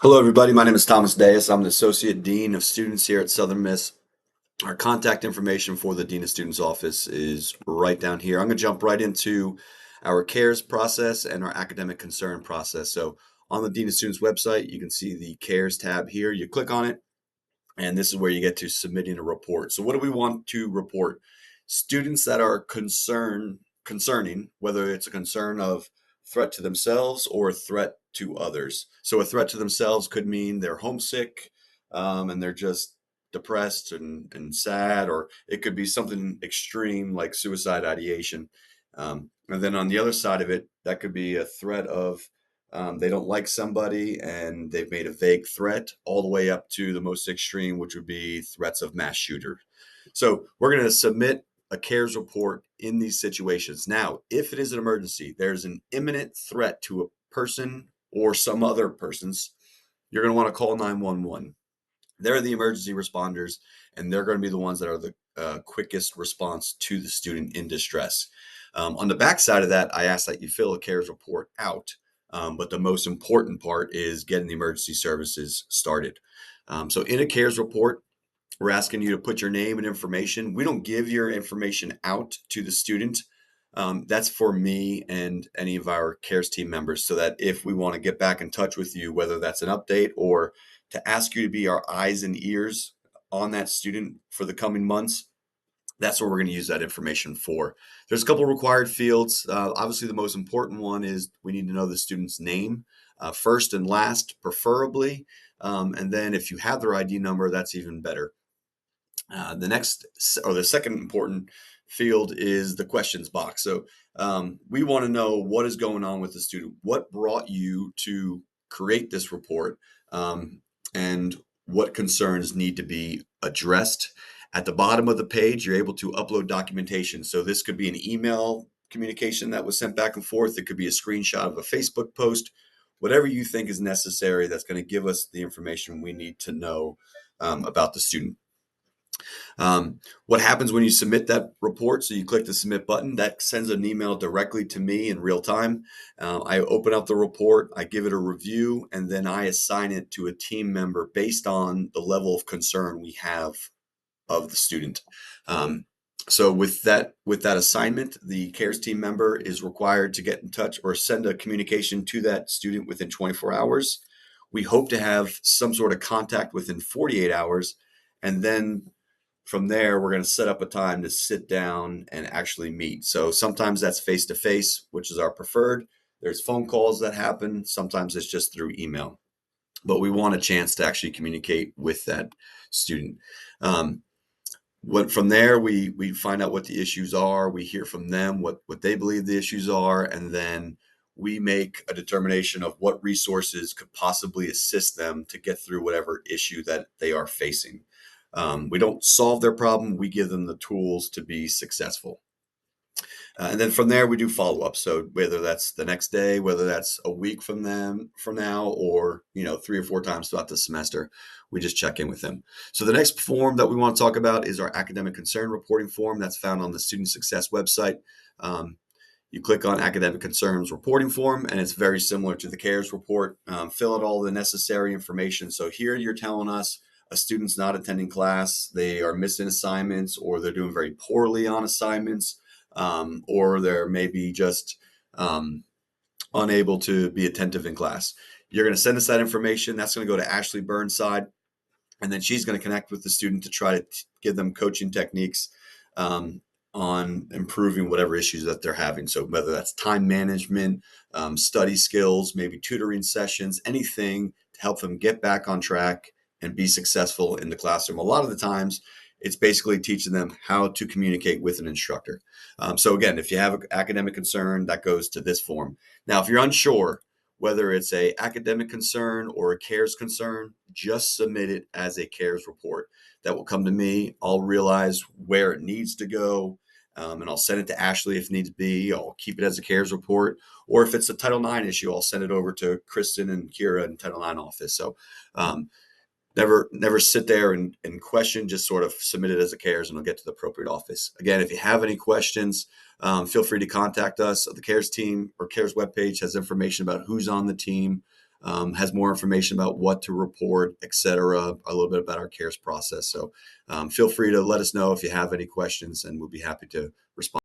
Hello, everybody. My name is Thomas Deus. I'm the Associate Dean of Students here at Southern Miss. Our contact information for the Dean of Students office is right down here. I'm going to jump right into our CARES process and our academic concern process. So, on the Dean of Students website, you can see the CARES tab here. You click on it, and this is where you get to submitting a report. So what do we want to report? Students that are concerning, whether it's a concern of threat to themselves or a threat to others. So a threat to themselves could mean they're homesick, and they're just depressed and sad, or it could be something extreme like suicide ideation. And then on the other side of it, that could be a threat of they don't like somebody and they've made a vague threat, all the way up to the most extreme, which would be threats of mass shooter. So we're going to submit a CARES report in these situations. Now, if it is an emergency, there's an imminent threat to a person or some other persons, you're going to want to call 911. They're the emergency responders, and they're going to be the ones that are the quickest response to the student in distress. On the back side of that, I ask that you fill a CARES report out. But the most important part is getting the emergency services started. So in a CARES report, we're asking you to put your name and information. We don't give your information out to the student. That's for me and any of our CARES team members, so that if we want to get back in touch with you, whether that's an update or to ask you to be our eyes and ears on that student for the coming months, that's what we're going to use that information for. There's a couple required fields. Obviously, the most important one is we need to know the student's name, first and last, preferably. And then if you have their ID number, that's even better. The next or the second important field is the questions box. So we want to know what is going on with the student. What brought you to create this report? And what concerns need to be addressed? At the bottom of the page, you're able to upload documentation. So this could be an email communication that was sent back and forth. It could be a screenshot of a Facebook post. Whatever you think is necessary, that's going to give us the information we need to know about the student. What happens when you submit that report? So you click the submit button, that sends an email directly to me in real time. I open up the report, I give it a review, and then I assign it to a team member based on the level of concern we have of the student. Um, so with that assignment, the CARES team member is required to get in touch or send a communication to that student within 24 hours. We hope to have some sort of contact within 48 hours, and then from there, we're going to set up a time to sit down and actually meet. So sometimes that's face to face, which is our preferred. There's phone calls that happen. Sometimes it's just through email, but we want a chance to actually communicate with that student. Um, from there, we find out what the issues are. We hear from them what they believe the issues are, and then we make a determination of what resources could possibly assist them to get through whatever issue that they are facing. We don't solve their problem; we give them the tools to be successful. And then from there, we do follow up. So whether that's the next day, whether that's a week from now, or 3 or 4 times throughout the semester, we just check in with them. So the next form that we want to talk about is our academic concern reporting form that's found on the Student Success website. Um, you click on academic concerns reporting form, and it's very similar to the CARES report. Fill out all the necessary information. So here you're telling us a student's not attending class, they are missing assignments, or they're doing very poorly on assignments, or they're maybe just um, unable to be attentive in class. You're going to send us that information. That's going to go to Ashley Burnside, and then she's going to connect with the student to try to give them coaching techniques um, on improving whatever issues that they're having. So whether that's time management, study skills, maybe tutoring sessions, anything to help them get back on track and be successful in the classroom. A lot of the times, it's basically teaching them how to communicate with an instructor. So again, if you have an academic concern, that goes to this form. Now, if you're unsure, whether it's a academic concern or a CARES concern, just submit it as a CARES report. That will come to me. I'll realize where it needs to go, and I'll send it to Ashley if needs be. I'll keep it as a CARES report. Or if it's a Title IX issue, I'll send it over to Kristen and Kira in Title IX office. So um, never sit there and question, just sort of submit it as a CARES and it'll get to the appropriate office. Again, if you have any questions, feel free to contact us. The CARES team or CARES webpage has information about who's on the team, has more information about what to report, et cetera, a little bit about our CARES process. So feel free to let us know if you have any questions, and we'll be happy to respond.